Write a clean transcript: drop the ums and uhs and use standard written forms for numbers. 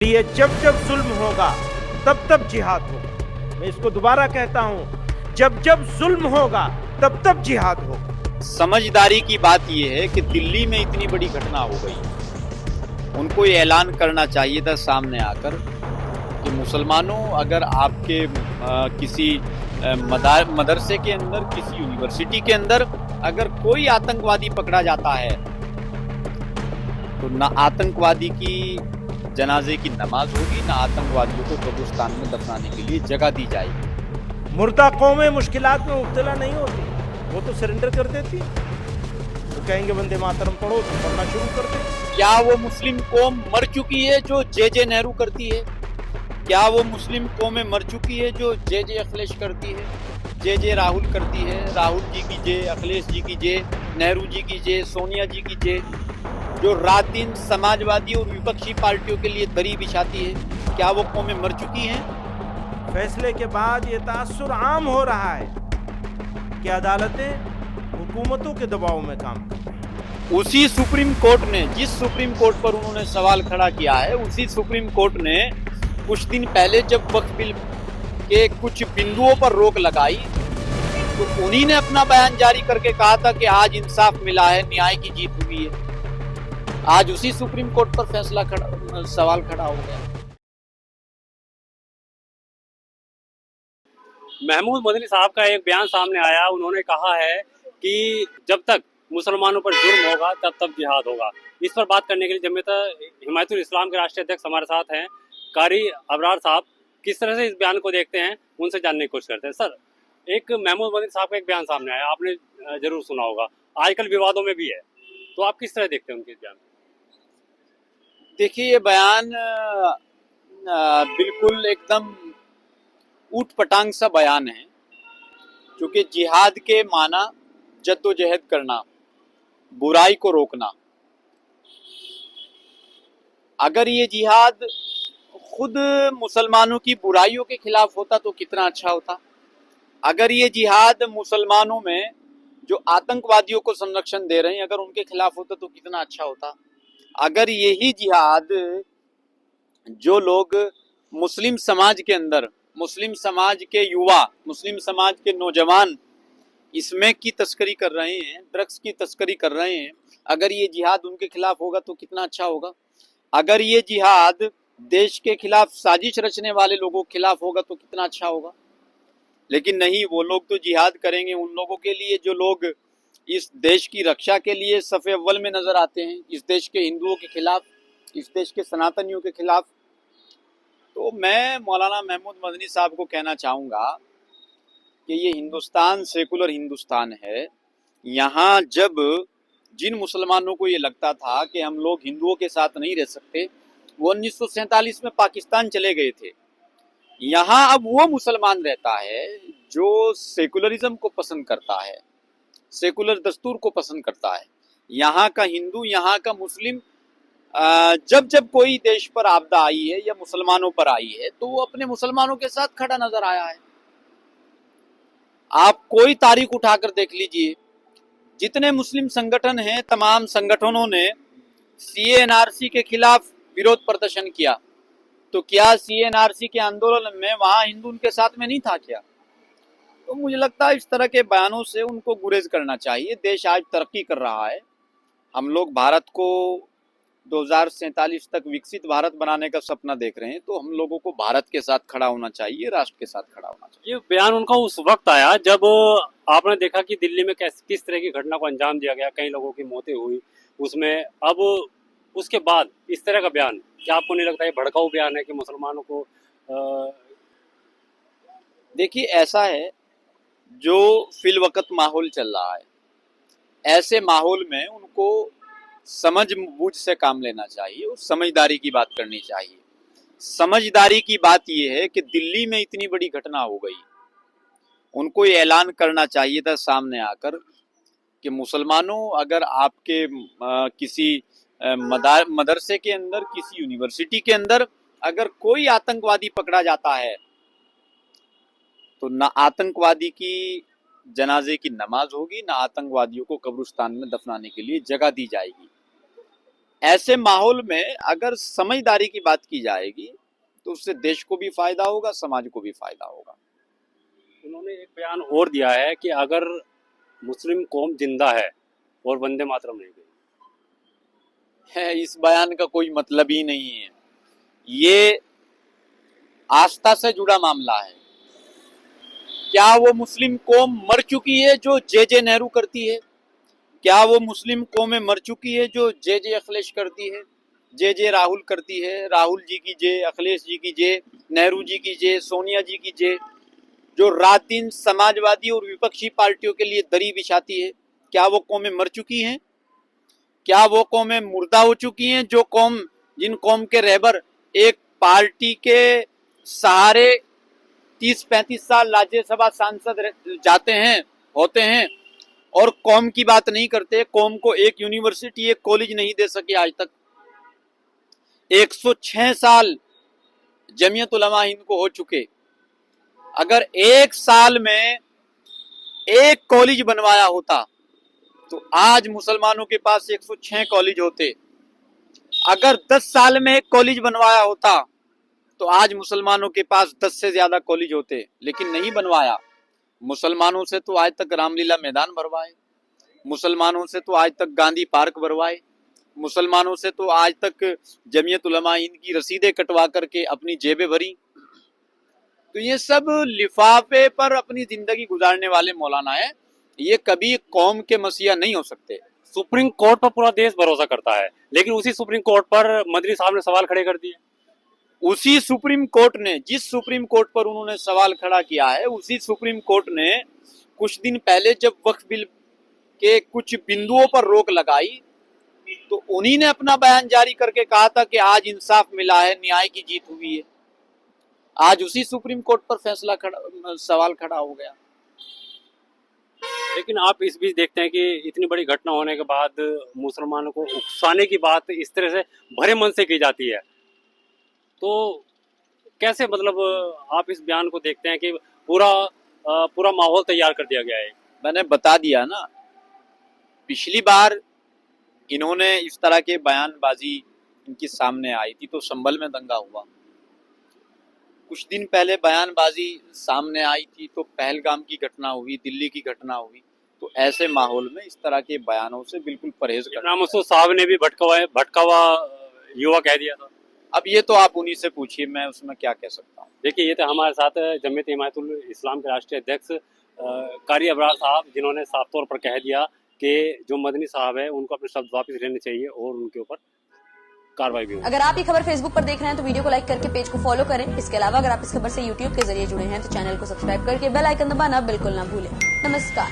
लिए जब जब जुल्म होगा तब तब जिहाद होगा। मैं इसको दोबारा कहता हूं, जब जब जुल्म होगा तब तब जिहाद होगा। समझदारी की बात यह है कि दिल्ली में इतनी बड़ी घटना हो गई, उनको ये ऐलान करना चाहिए था सामने आकर कि मुसलमानों, अगर आपके किसी मदरसे के अंदर, किसी यूनिवर्सिटी के अंदर अगर कोई आतंकवादी पकड़ा जाता है तो ना आतंकवादी की जनाजे की नमाज होगी, ना आतंकवादियों को कब्रिस्तान में दफनाने के लिए जगह दी जाएगी। मुर्दा कौमें मुश्किलात में मुब्तला नहीं होती, वो तो सरेंडर कर देती। वो कहेंगे वंदे मातरम पढ़ो तो पढ़ना शुरू कर दे। क्या वो मुस्लिम कौम मर चुकी है जो जे नेहरू करती है? क्या वो मुस्लिम कौमें मर चुकी है जो जे अखिलेश करती है, जे राहुल करती है? राहुल जी की जे, अखिलेश जी की जे, नेहरू जी की जे, सोनिया जी की जे, जो रात दिन समाजवादी और विपक्षी पार्टियों के लिए दरी बिछाती है, क्या वो कौमें मर चुकी हैं? फैसले के बाद ये तासुर आम हो रहा है कि अदालतें हुकूमतों के दबाव में काम करती हैं। उसी सुप्रीम कोर्ट ने, जिस सुप्रीम कोर्ट पर उन्होंने सवाल खड़ा किया है, उसी सुप्रीम कोर्ट ने कुछ दिन पहले जब वक्फ बिल के कुछ बिंदुओं पर रोक लगाई तो उन्हीं ने अपना बयान जारी करके कहा था कि आज इंसाफ मिला है, न्याय की जीत हुई है। आज उसी सुप्रीम कोर्ट पर सवाल खड़ा हो गया। महमूद मदनी साहब का एक बयान सामने आया, उन्होंने कहा है कि जब तक मुसलमानों पर जुर्म होगा तब तक जिहाद होगा। इस पर बात करने के लिए जमीयत हिमायतुल इस्लाम के राष्ट्रीय अध्यक्ष हमारे साथ हैं, कारी अबरार साहब। किस तरह से इस बयान को देखते हैं, उनसे जानने की कोशिश करते हैं। सर, एक महमूद मदनी साहब का एक बयान सामने आया, आपने जरूर सुना होगा, आजकल विवादों में भी है, तो आप किस तरह देखते हैं उनके बयान? देखिए, ये बयान बिल्कुल एकदम ऊट पटांग सा बयान है, क्योंकि जिहाद के माना जद्दोजहद करना, बुराई को रोकना। अगर ये जिहाद खुद मुसलमानों की बुराइयों के खिलाफ होता तो कितना अच्छा होता। अगर ये जिहाद मुसलमानों में जो आतंकवादियों को संरक्षण दे रहे हैं, अगर उनके खिलाफ होता तो कितना अच्छा होता। अगर यही जिहाद जो लोग मुस्लिम समाज के अंदर, मुस्लिम समाज के युवा, मुस्लिम समाज के नौजवान इसमें की तस्करी कर रहे हैं, ड्रग्स की तस्करी कर रहे हैं, अगर ये जिहाद उनके खिलाफ होगा तो कितना अच्छा होगा। अगर ये जिहाद देश के खिलाफ साजिश रचने वाले लोगों के खिलाफ होगा तो कितना अच्छा होगा। लेकिन नहीं, वो लोग तो जिहाद करेंगे उन लोगों के लिए जो लोग इस देश की रक्षा के लिए सफ़े अव्वल में नजर आते हैं, इस देश के हिंदुओं के खिलाफ, इस देश के सनातनियों के खिलाफ। तो मैं मौलाना महमूद मदनी साहब को कहना चाहूँगा कि ये हिंदुस्तान सेकुलर हिंदुस्तान है। यहाँ जब जिन मुसलमानों को ये लगता था कि हम लोग हिंदुओं के साथ नहीं रह सकते, वो 1947 में पाकिस्तान चले गए थे। यहाँ अब वो मुसलमान रहता है जो सेकुलरिज्म को पसंद करता है, सेकुलर दस्तूर को पसंद करता है। यहाँ का हिंदू, यहाँ का मुस्लिम जब जब कोई देश पर आपदा आई है या मुसलमानों पर आई है तो वो अपने मुसलमानों के साथ खड़ा नजर आया है। आप कोई तारीख उठाकर देख लीजिए, जितने मुस्लिम संगठन हैं, तमाम संगठनों ने सीएनआरसी के खिलाफ विरोध प्रदर्शन किया, तो क्या सीएनआरसी के आंदोलन में वहां हिंदू उनके साथ में नहीं था क्या? तो मुझे लगता है इस तरह के बयानों से उनको गुरेज करना चाहिए। देश आज तरक्की कर रहा है, हम लोग भारत को 2047 तक विकसित भारत बनाने का सपना देख रहे हैं, तो हम लोगों को भारत के साथ खड़ा होना चाहिए, राष्ट्र के साथ खड़ा होना चाहिए। ये बयान उनका उस वक्त आया जब आपने देखा कि दिल्ली में किस तरह की घटना को अंजाम दिया गया, कई लोगों की मौतें हुई उसमें। अब उसके बाद इस तरह का बयान, क्या आपको नहीं लगता है भड़काऊ बयान है कि मुसलमानों को देखिए, ऐसा है, जो फिल वक्त माहौल चल रहा है, ऐसे माहौल में उनको समझ बूझ से काम लेना चाहिए और समझदारी की बात करनी चाहिए। समझदारी की बात यह है कि दिल्ली में इतनी बड़ी घटना हो गई, उनको ये ऐलान करना चाहिए था सामने आकर कि मुसलमानों, अगर आपके किसी मदरसे के अंदर, किसी यूनिवर्सिटी के अंदर अगर कोई आतंकवादी पकड़ा जाता है तो ना आतंकवादी की जनाजे की नमाज होगी, ना आतंकवादियों को कब्रिस्तान में दफनाने के लिए जगह दी जाएगी। ऐसे माहौल में अगर समझदारी की बात की जाएगी तो उससे देश को भी फायदा होगा, समाज को भी फायदा होगा। उन्होंने एक बयान और दिया है कि अगर मुस्लिम कौम जिंदा है और वंदे मातरम नहीं गई है, इस बयान का कोई मतलब ही नहीं है। ये आस्था से जुड़ा मामला है। क्या वो मुस्लिम कौम मर चुकी है जो जे नेहरू करती है? क्या वो मुस्लिम कौमें मर चुकी है जो जे अखिलेश करती है, जे राहुल करती है? राहुल जी की जे, अखिलेश जी की जे, नेहरू जी की जे, सोनिया जी की जे, जो रात दिन समाजवादी और विपक्षी पार्टियों के लिए दरी बिछाती है, क्या वो कौमें मर चुकी हैं? क्या वो कौमें मुर्दा हो चुकी हैं? जो कौम, जिन कौम के रहबर एक पार्टी के सहारे 30-35 साल राज्यसभा सांसद जाते हैं, होते हैं और कौम की बात नहीं करते, कौम को एक यूनिवर्सिटी, एक कॉलेज नहीं दे सके आज तक। 106 साल जमीयत उलमा हिंद को हो चुके। अगर एक साल में एक कॉलेज बनवाया होता तो आज मुसलमानों के पास 106 कॉलेज होते। अगर 10 साल में एक कॉलेज बनवाया होता तो आज मुसलमानों के पास 10 से ज्यादा कॉलेज होते, लेकिन नहीं बनवाया। मुसलमानों से तो आज तक रामलीला मैदान भरवाए, मुसलमानों से तो आज तक गांधी पार्क भरवाए, मुसलमानों से तो आज तक जमीयत उलमा हिंद की रसीदें कटवा करके अपनी जेबें भरी। तो ये सब लिफाफे पर अपनी जिंदगी गुजारने वाले मौलाना है, ये कभी कौम के मसीहा नहीं हो सकते। सुप्रीम कोर्ट पर पूरा देश भरोसा करता है, लेकिन उसी सुप्रीम कोर्ट पर मदनी साहब ने सवाल खड़े कर दिए। उसी सुप्रीम कोर्ट ने, जिस सुप्रीम कोर्ट पर उन्होंने सवाल खड़ा किया है, उसी सुप्रीम कोर्ट ने कुछ दिन पहले जब वक्फ बिल के कुछ बिंदुओं पर रोक लगाई तो उन्हीं ने अपना बयान जारी करके कहा था कि आज इंसाफ मिला है, न्याय की जीत हुई है। आज उसी सुप्रीम कोर्ट पर सवाल खड़ा हो गया। लेकिन आप इस बीच देखते हैं कि इतनी बड़ी घटना होने के बाद मुसलमानों को उकसाने की बात इस तरह से भरे मन से की जाती है, तो कैसे, मतलब आप इस बयान को देखते हैं कि पूरा माहौल तैयार कर दिया गया है? मैंने बता दिया ना, पिछली बार इन्होंने इस तरह के बयानबाजी इनके सामने आई थी तो संभल में दंगा हुआ। कुछ दिन पहले बयानबाजी सामने आई थी तो पहलगाम की घटना हुई, दिल्ली की घटना हुई। तो ऐसे माहौल में इस तरह के बयानों से बिल्कुल परहेज करना। मसूद साहब ने भी भटकावा युवा कह दिया था। अब ये तो आप उन्हीं से पूछिए, मैं उसमें क्या कह सकता हूँ। देखिए, ये तो हमारे साथ जमीयत हिमायतुल इस्लाम के राष्ट्रीय अध्यक्ष कारी अबरार साहब, जिन्होंने साफ तौर पर कह दिया कि जो मदनी साहब है उनको अपने शब्द वापस लेने चाहिए और उनके ऊपर कार्रवाई भी होगी। अगर आप ये खबर फेसबुक पर देख रहे हैं तो वीडियो को लाइक करके पेज को फॉलो करें। इसके अलावा अगर आप इस खबर से यूट्यूब के जरिए जुड़े हैं तो चैनल को सब्सक्राइब करके बेल आइकन दबाना बिल्कुल ना भूलें। नमस्कार।